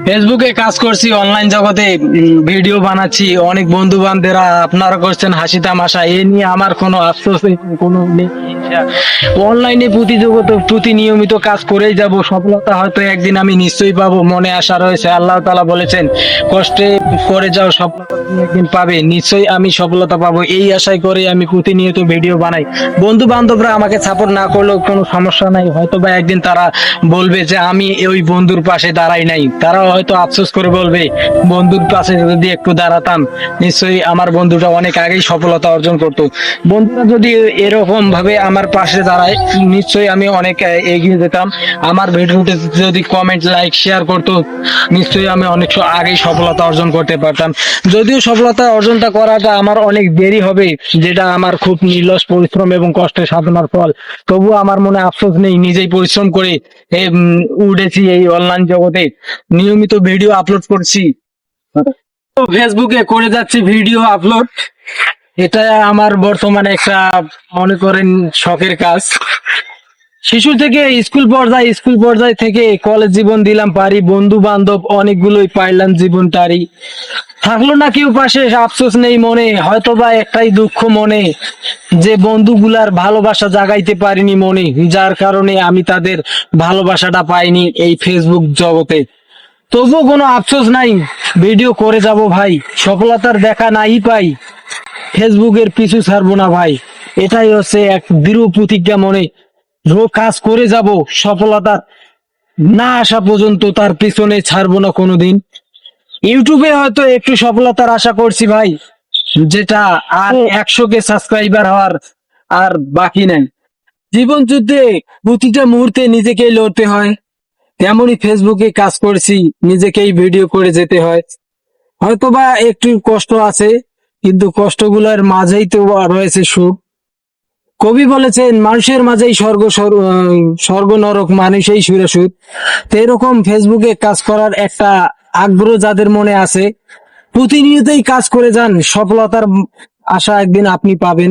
ফেসবুকে কাজ করছি, অনলাইন জগতে ভিডিও বানাচ্ছি, অনেক বন্ধু বান্ধবরা আপনারা করছেন হাসি তামাশা, এ নিয়ে আমার কোনো আফসোস নেই, কোনো নেই হিংসা। অনলাইনে প্রতিনিয়মিত কাজ করেই যাব, সফলতা হয়তো একদিন আমি নিশ্চয়ই পাবো, মনে আশা রয়েছে। আল্লাহ তাআলা বলেছেন কষ্টে করে যাও, সফলতা তুমি একদিন পাবে, নিশ্চয়ই আমি সফলতা পাবো, এই আশায় করে আমি প্রতিনিয়ত ভিডিও বানাই। বন্ধু বান্ধবরা আমাকে সাপোর্ট না করলেও কোনো সমস্যা নাই, হয়তো বা একদিন তারা বলবে যে আমি ওই বন্ধুর পাশে দাঁড়াই নাই, তারাও হয়তো আফসোস করে বলবে বন্ধুর পাশে যদি একটু দাঁড়াতাম নিশ্চয়ই আমার বন্ধুটা অনেক আগেই সফলতা অর্জন করতো। বন্ধুরা যদি এরকম ভাবে আমার পাশে দাঁড়ায় নিশ্চয়ই আমি অনেক এগিয়ে যেতাম। আমার ভিডিওতে যদি কমেন্ট লাইক শেয়ার করতো নিশ্চয়ই আমি অনেক আগেই সফলতা অর্জন করতে পারতাম। যদিও সফলতা অর্জনটা করাটা আমার অনেক দেরি হবে, যেটা আমার খুব নির্লস পরিশ্রম এবং কষ্টের সাধনার ফল, তবুও আমার মনে আফসোস নেই, নিজেই পরিশ্রম করে উঠেছি এই অনলাইন জগতে, নিয়মিত ভিডিও আপলোড করছি। তো ফেসবুকে করে যাচ্ছি ভিডিও আপলোড, এটা আমার বর্তমানে একটা মনে করেন শখের কাজ। শিশু থেকে স্কুল পর্যায় থেকে কলেজ জীবন দিলাম পারি, বন্ধু বান্ধব অনেকগুলোই পাইলাম জীবনটারি, থাকলো না কেউ পাশে আফসোস নেই মনে, হয়তো বা একটাই দুঃখ মনে যে বন্ধুগুলার ভালোবাসা জাগাইতে পারিনি মনে, যার কারণে আমি তাদের ভালোবাসাটা পাইনি এই ফেসবুক জগতে। তবুও কোনো আফসোস নাই, ভিডিও করে যাব ভাই, সফলতার দেখা নাই পাই, ফেসবুকের পিছু ছাড়বো না ভাই, এটাই হচ্ছে এক দৃঢ় প্রতিজ্ঞা মনে। কাজ করে যাব, সফলতার না আসা পর্যন্ত তার পিছনে ছাড়বো না কোনোদিন। ইউটিউবে হয়তো একটু সফলতার আশা করছি ভাই, যেটা আর 100K সাবস্ক্রাইবার হওয়ার আর বাকি নাই। জীবন যুদ্ধে প্রতিটা মুহূর্তে নিজেকেই লড়তে হয়, তেমনই ফেসবুকে কাজ করছি, নিজেকেই ভিডিও করে যেতে হয়। হয়তোবা একটু কষ্ট আছে, কিন্তু কষ্টগুলোর মাঝেই তো রয়েছে সুখ। কবি বলেছেন মানুষের মাঝেই স্বর্গ নরক মানুষেই সুরেশুদ। তো এরকম ফেসবুকে কাজ করার একটা আগ্রহ যাদের মনে আছে, প্রতিনিয়তই কাজ করে যান, সফলতার আশা একদিন আপনি পাবেন।